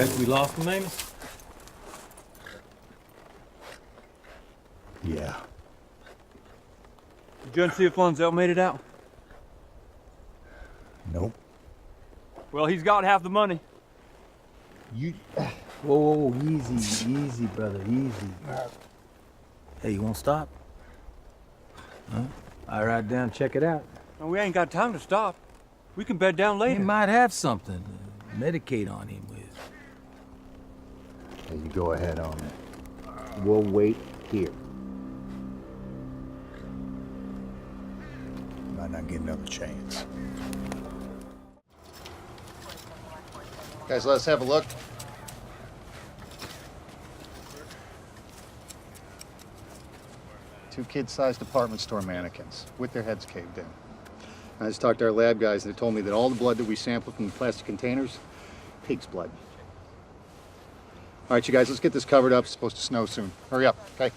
Reckon we lost him, Amos? Yeah. Did you see if Lonzel made it out? Nope. Well, he's got half the money. You... Whoa, easy, brother, easy. Hey, you won't stop? Huh? I'll ride down, check it out. No, we ain't got time to stop. We can bed down later. He might have something to medicate on him with. Hey, you go ahead on it. We'll wait here. Might not get another chance. Guys, let's have a look. Two kid-sized department store mannequins with their heads caved in. I just talked to our lab guys and they told me that all the blood that we sampled from the plastic containers, pig's blood. All right, you guys, let's get this covered up. It's supposed to snow soon. Hurry up, okay?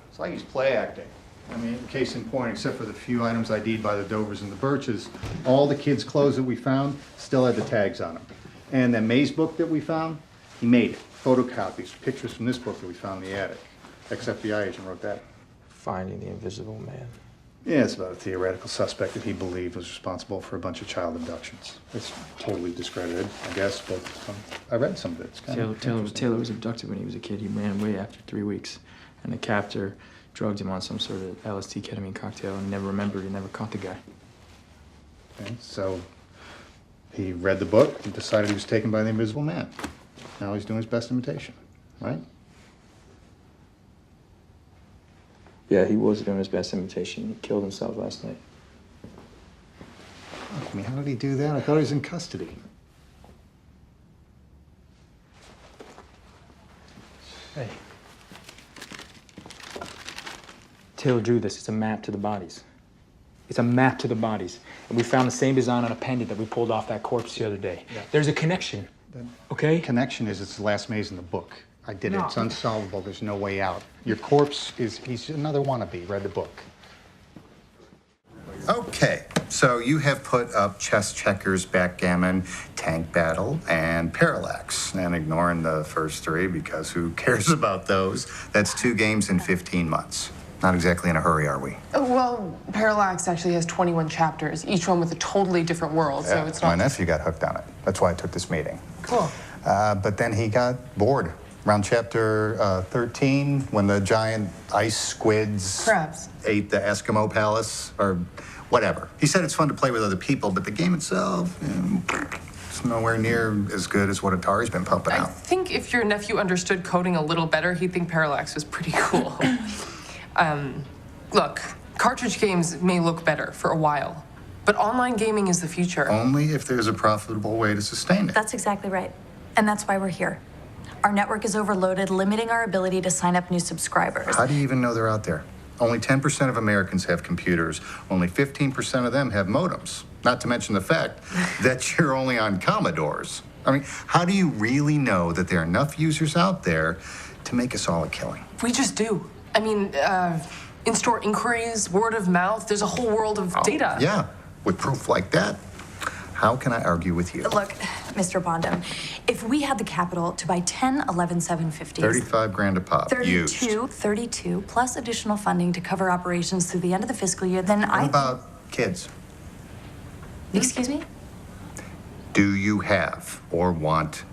It's like he's play acting. I mean, case in point, except for the few items ID'd by the Dovers and the Birches, all the kids' clothes that we found still had the tags on them. And that maze book that we found, he made it. Photocopies, pictures from this book that we found in the attic. Ex-FBI agent wrote that. Finding the Invisible Man. Yeah, it's about a theoretical suspect that he believed was responsible for a bunch of child abductions. It's totally discredited, I guess, but I read some of it. It's kind of Taylor was abducted when he was a kid. He ran away after 3 weeks. And the captor drugged him on some sort of LSD ketamine cocktail and never remembered. He never caught the guy. Okay, so he read the book and decided he was taken by the Invisible Man. Now he's doing his best imitation, right? Yeah, he was doing his best imitation. He killed himself last night. I mean, how did he do that? I thought he was in custody. Hey. Taylor drew this. It's a map to the bodies. It's a map to the bodies. And we found the same design on a pendant that we pulled off that corpse the other day. Yeah. There's a connection, okay? Connection is it's the last maze in the book. I did it. No. It's unsolvable. There's no way out. Your corpse he's another wannabe. Read the book. Okay, so you have put up chess, checkers, backgammon, tank battle, and parallax. And ignoring the first three because who cares about those? That's 2 games in 15 months. Not exactly in a hurry, are we? Well, Parallax actually has 21 chapters, each one with a totally different world, so it's not... My nephew got hooked on it. That's why I took this meeting. Cool. But then he got bored. Around chapter 13, when the giant ice squids Crabs. ate the Eskimo palace, or whatever. He said it's fun to play with other people, but the game itself, it's nowhere near as good as what Atari's been pumping I out. think if your nephew understood coding a little better, he'd think Parallax was pretty cool. Look, cartridge games may look better for a while, but online gaming is the future. Only if there's a profitable way to sustain it. That's exactly right. And that's why we're here. Our network is overloaded, limiting our ability to sign up new subscribers. How do you even know they're out there? Only 10% of Americans have computers. Only 15% of them have modems. Not to mention the fact that you're only on Commodores. I mean, how do you really know that there are enough users out there to make us all a killing? We just do. I mean, in-store inquiries, word of mouth, there's a whole world of data. Yeah, with proof like that, how can I argue with you? Look, Mr. Bondum, if we had the capital to buy 10 11 750s... 35 grand a pop, 32, plus additional funding to cover operations through the end of the fiscal year, then What about kids? Excuse me? Do you have or want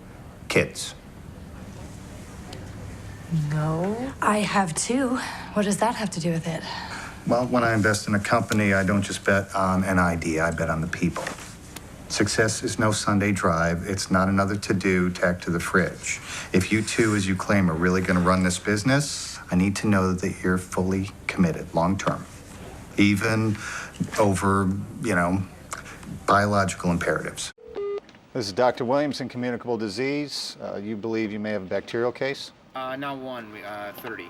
kids? No. I have 2. What does that have to do with it? Well, when I invest in a company, I don't just bet on an idea, I bet on the people. Success is no Sunday drive. It's not another to-do tacked to the fridge. If you two, as you claim, are really going to run this business, I need to know that you're fully committed, long-term. Even over, biological imperatives. This is Dr. Williams in communicable disease. You believe you may have a bacterial case? Not one, 30.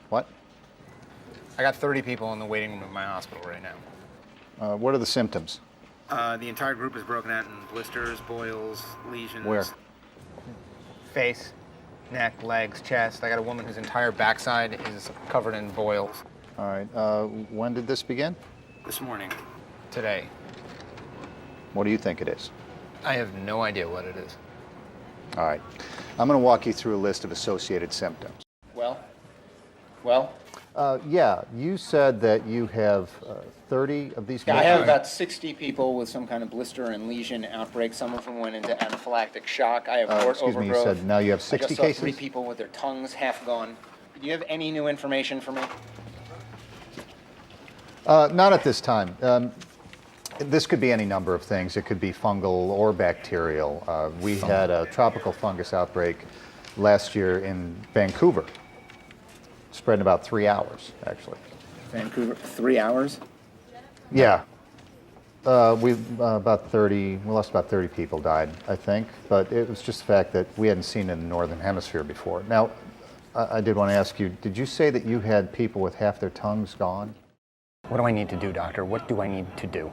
What? I got 30 people in the waiting room at my hospital right now. What are the symptoms? The entire group is broken out in blisters, boils, lesions. Where? Face, neck, legs, chest. I got a woman whose entire backside is covered in boils. All right. When did this begin? This morning. Today. What do you think it is? I have no idea what it is. All right. I'm going to walk you through a list of associated symptoms. Well, Yeah, you said that you have 30 of these I cases. have about 60 people with some kind of blister and lesion outbreak. Some of them went into anaphylactic shock. I have wart Excuse me, you overgrowth. said now you have I 60 just saw cases? 3 people with their tongues half gone. Do you have any new information for me? Not at this time. This could be any number of things. It could be fungal or bacterial. We had a tropical fungus outbreak last year in Vancouver. Spread in about 3 hours, actually. Vancouver, 3 hours? Yeah. We lost about 30 people died, I think. But it was just the fact that we hadn't seen it in the Northern Hemisphere before. Now, I did want to ask you, did you say that you had people with half their tongues gone? What do I need to do, doctor? What do I need to do?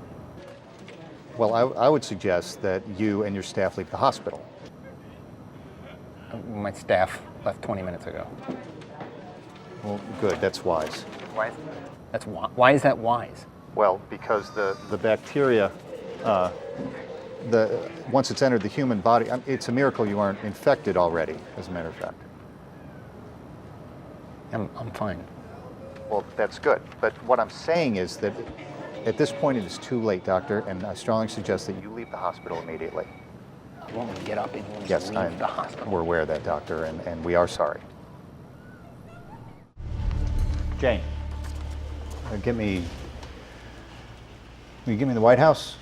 Well, I would suggest that you and your staff leave the hospital. My staff left 20 minutes ago. Well, good, that's wise. Why? Why is that wise? Well, because the bacteria, once it's entered the human body, it's a miracle you aren't infected already, as a matter of fact. I'm fine. Well, that's good. But what I'm saying is that at this point it is too late, doctor, and I strongly suggest that you leave the hospital immediately. You want me to get up and Yes, leave the hospital? we're aware of that, doctor, and we are sorry. Jane, will you give me the White House?